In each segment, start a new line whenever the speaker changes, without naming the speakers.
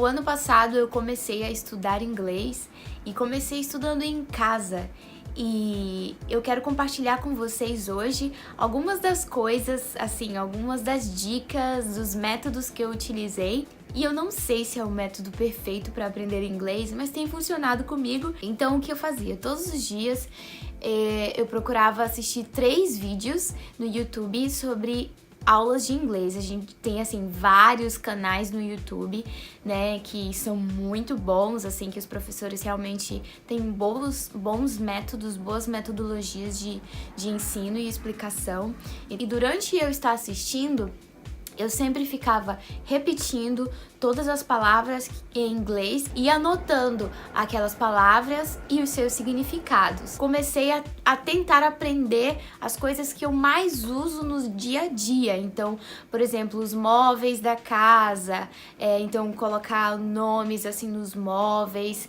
O ano passado eu comecei a estudar inglês e comecei estudando em casa. E eu quero compartilhar com vocês hoje algumas das coisas, assim, algumas das dicas, dos métodos que eu utilizei. E eu não sei se é o método perfeito para aprender inglês, mas tem funcionado comigo. Então, o que eu fazia? Todos os dias eu procurava assistir 3 vídeos no YouTube sobre aulas de inglês. A gente tem, assim, vários canais no YouTube, né, que são muito bons, assim, que os professores realmente têm bons métodos, boas metodologias de ensino e explicação. E durante eu estar assistindo, eu sempre ficava repetindo todas as palavras em inglês e anotando aquelas palavras e os seus significados. Comecei a tentar aprender as coisas que eu mais uso no dia a dia. Então, por exemplo, os móveis da casa, então colocar nomes assim nos móveis,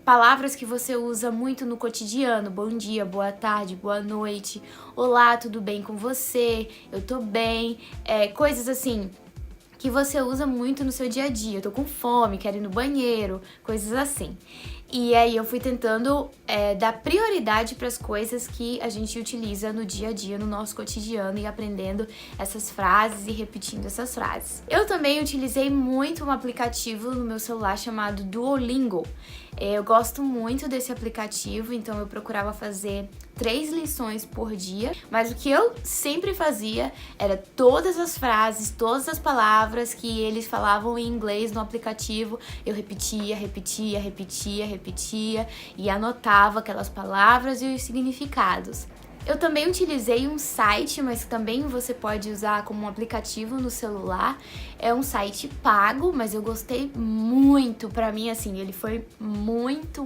palavras que você usa muito no cotidiano: bom dia, boa tarde, boa noite, olá, tudo bem com você? Eu tô bem, coisas assim que você usa muito no seu dia a dia. Eu tô com fome, quero ir no banheiro, coisas assim. E aí eu fui tentando dar prioridade para as coisas que a gente utiliza no dia a dia, no nosso cotidiano, e aprendendo essas frases e repetindo essas frases. Eu também utilizei muito um aplicativo no meu celular chamado Duolingo. Eu gosto muito desse aplicativo, então eu procurava fazer 3 lições por dia, mas o que eu sempre fazia era todas as frases, todas as palavras que eles falavam em inglês no aplicativo, eu repetia e anotava aquelas palavras e os significados. Eu também utilizei um site, mas também você pode usar como um aplicativo no celular. É um site pago, mas eu gostei muito. Pra mim, assim, ele foi muito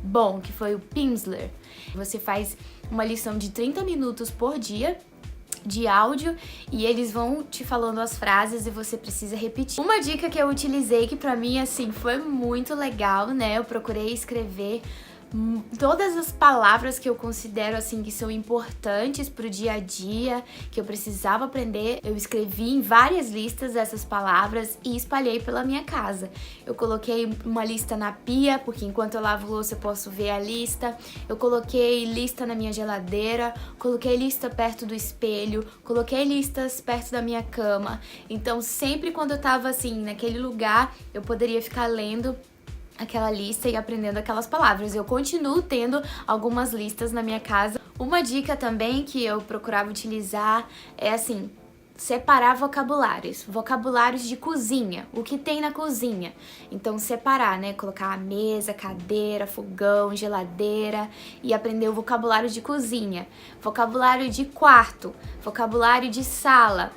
bom, que foi o Pimsleur. Você faz uma lição de 30 minutos por dia de áudio e eles vão te falando as frases e você precisa repetir. Uma dica que eu utilizei que pra mim, assim, foi muito legal, né? Eu procurei escrever todas as palavras que eu considero, assim, que são importantes pro dia a dia, que eu precisava aprender. Eu escrevi em várias listas essas palavras e espalhei pela minha casa. Eu coloquei uma lista na pia, porque enquanto eu lavo louça eu posso ver a lista. Eu coloquei lista na minha geladeira, coloquei lista perto do espelho, coloquei listas perto da minha cama. Então, sempre quando eu tava, assim, naquele lugar, eu poderia ficar lendo aquela lista e aprendendo aquelas palavras. Eu continuo tendo algumas listas na minha casa. Uma dica também que eu procurava utilizar é, assim, separar vocabulários de cozinha, o que tem na cozinha. Então, separar, né? Colocar a mesa, cadeira, fogão, geladeira e aprender o vocabulário de cozinha, vocabulário de quarto, vocabulário de sala,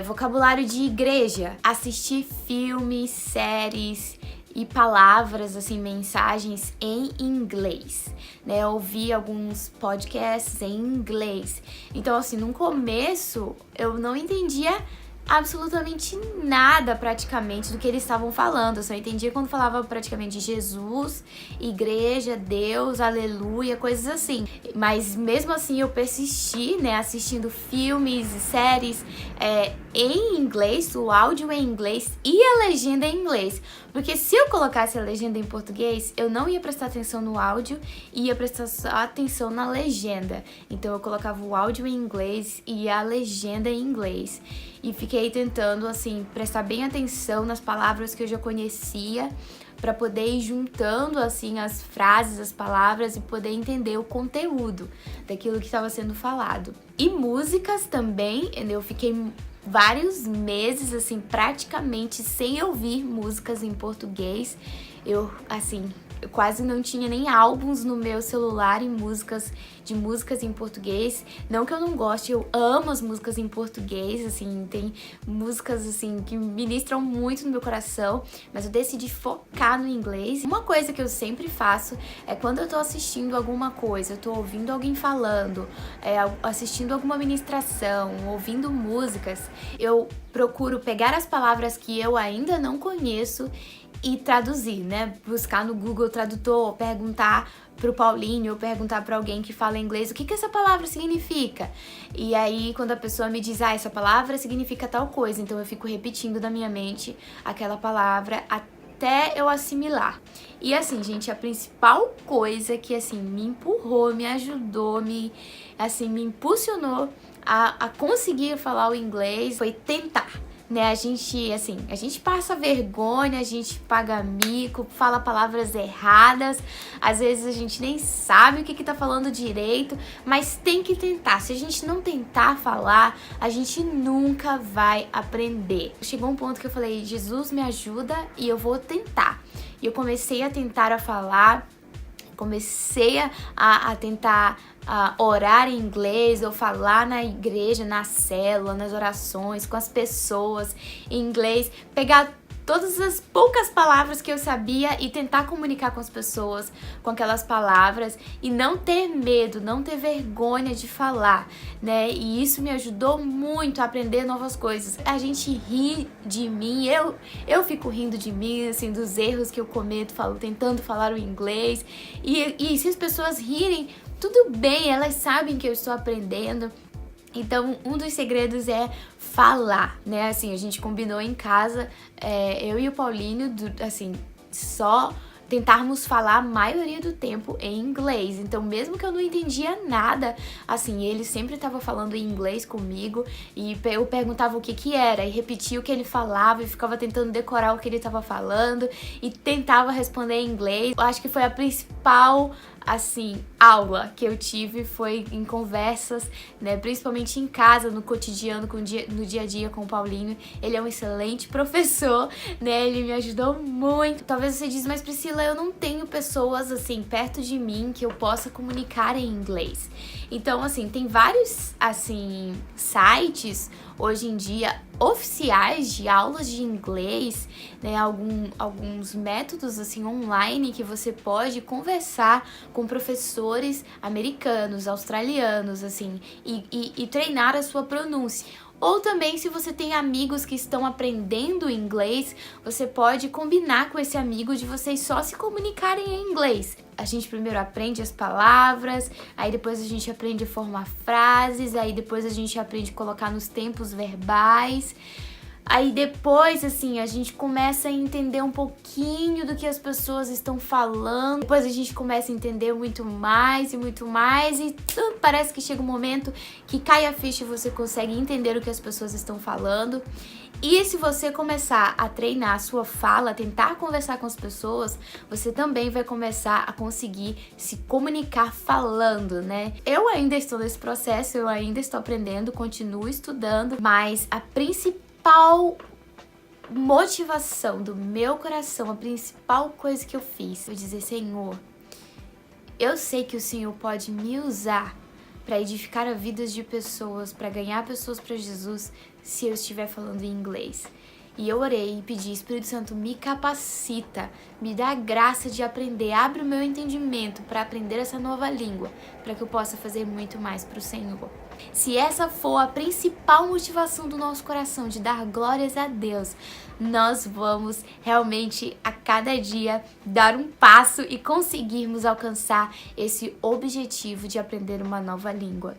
vocabulário de igreja, assistir filmes, séries e palavras, assim, mensagens em inglês, né? Ouvir alguns podcasts em inglês. Então, assim, no começo eu não entendia absolutamente nada, praticamente, do que eles estavam falando. Eu só entendia quando falava praticamente Jesus, igreja, Deus, aleluia, coisas assim. Mas mesmo assim eu persisti, né, assistindo filmes e séries em inglês, o áudio em inglês e a legenda em inglês. Porque se eu colocasse a legenda em português, eu não ia prestar atenção no áudio e ia prestar só atenção na legenda. Então eu colocava o áudio em inglês e a legenda em inglês. E fiquei tentando, assim, prestar bem atenção nas palavras que eu já conhecia, para poder ir juntando, assim, as frases, as palavras e poder entender o conteúdo daquilo que estava sendo falado. E músicas também, eu fiquei vários meses, assim, praticamente sem ouvir músicas em português. Eu quase não tinha nem álbuns no meu celular de músicas em português. Não que eu não goste, eu amo as músicas em português, assim, tem músicas, assim, que ministram muito no meu coração, mas eu decidi focar no inglês. Uma coisa que eu sempre faço é quando eu tô assistindo alguma coisa, eu tô ouvindo alguém falando, assistindo alguma ministração, ouvindo músicas, eu procuro pegar as palavras que eu ainda não conheço e traduzir, né? Buscar no Google Tradutor, perguntar pro Paulinho ou perguntar pra alguém que fala inglês o que essa palavra significa. E aí, quando a pessoa me diz, essa palavra significa tal coisa, então eu fico repetindo na minha mente aquela palavra até eu assimilar. E assim, gente, a principal coisa que assim me empurrou, me ajudou, me impulsionou a conseguir falar o inglês foi tentar. Né, a gente passa vergonha, a gente paga mico, fala palavras erradas, às vezes a gente nem sabe o que tá falando direito, mas tem que tentar. Se a gente não tentar falar, a gente nunca vai aprender. Chegou um ponto que eu falei, Jesus me ajuda e eu vou tentar. E eu comecei a tentar a falar, comecei a tentar orar em inglês, ou falar na igreja, na célula, nas orações, com as pessoas em inglês, pegar todas as poucas palavras que eu sabia e tentar comunicar com as pessoas com aquelas palavras e não ter medo, não ter vergonha de falar, né? E isso me ajudou muito a aprender novas coisas. A gente ri de mim, eu fico rindo de mim, assim, dos erros que eu cometo tentando falar o inglês. E se as pessoas rirem, tudo bem, elas sabem que eu estou aprendendo. Então, um dos segredos é falar, né? Assim, a gente combinou em casa, eu e o Paulinho, assim, só tentarmos falar a maioria do tempo em inglês. Então, mesmo que eu não entendia nada, assim, ele sempre estava falando em inglês comigo e eu perguntava o que era e repetia o que ele falava e ficava tentando decorar o que ele estava falando e tentava responder em inglês. Eu acho que foi a principal, assim, aula que eu tive foi em conversas, né, principalmente em casa, no cotidiano, no dia a dia com o Paulinho. Ele é um excelente professor, né, ele me ajudou muito. Talvez você diz, mas Priscila, eu não tenho pessoas, assim, perto de mim que eu possa comunicar em inglês. Então, assim, tem vários, assim, sites hoje em dia oficiais de aulas de inglês, né, alguns métodos assim online que você pode conversar com professores americanos, australianos, assim, e treinar a sua pronúncia. Ou também, se você tem amigos que estão aprendendo inglês, você pode combinar com esse amigo de vocês só se comunicarem em inglês. A gente primeiro aprende as palavras, aí depois a gente aprende a formar frases, aí depois a gente aprende a colocar nos tempos verbais. Aí depois, assim, a gente começa a entender um pouquinho do que as pessoas estão falando. Depois a gente começa a entender muito mais e parece que chega um momento que cai a ficha e você consegue entender o que as pessoas estão falando. E se você começar a treinar a sua fala, tentar conversar com as pessoas, você também vai começar a conseguir se comunicar falando, né? Eu ainda estou nesse processo, eu ainda estou aprendendo, continuo estudando, mas a principal motivação do meu coração, a principal coisa que eu fiz foi dizer, Senhor, eu sei que o Senhor pode me usar para edificar a vidas de pessoas, para ganhar pessoas para Jesus, se eu estiver falando em inglês. E eu orei e pedi, Espírito Santo, me capacita, me dá a graça de aprender, abre o meu entendimento para aprender essa nova língua, para que eu possa fazer muito mais para o Senhor. Se essa for a principal motivação do nosso coração, de dar glórias a Deus, nós vamos realmente a cada dia dar um passo e conseguirmos alcançar esse objetivo de aprender uma nova língua.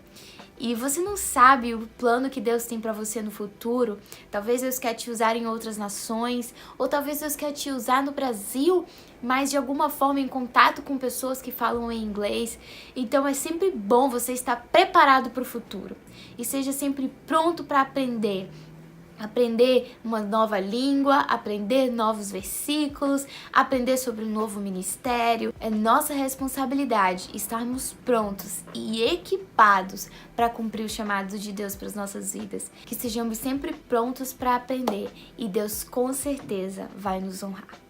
E você não sabe o plano que Deus tem para você no futuro. Talvez Deus quer te usar em outras nações, ou talvez Deus quer te usar no Brasil, mas de alguma forma em contato com pessoas que falam em inglês. Então é sempre bom você estar preparado para o futuro e seja sempre pronto para aprender. Aprender uma nova língua, aprender novos versículos, aprender sobre um novo ministério. É nossa responsabilidade estarmos prontos e equipados para cumprir o chamado de Deus para as nossas vidas. Que sejamos sempre prontos para aprender e Deus com certeza vai nos honrar.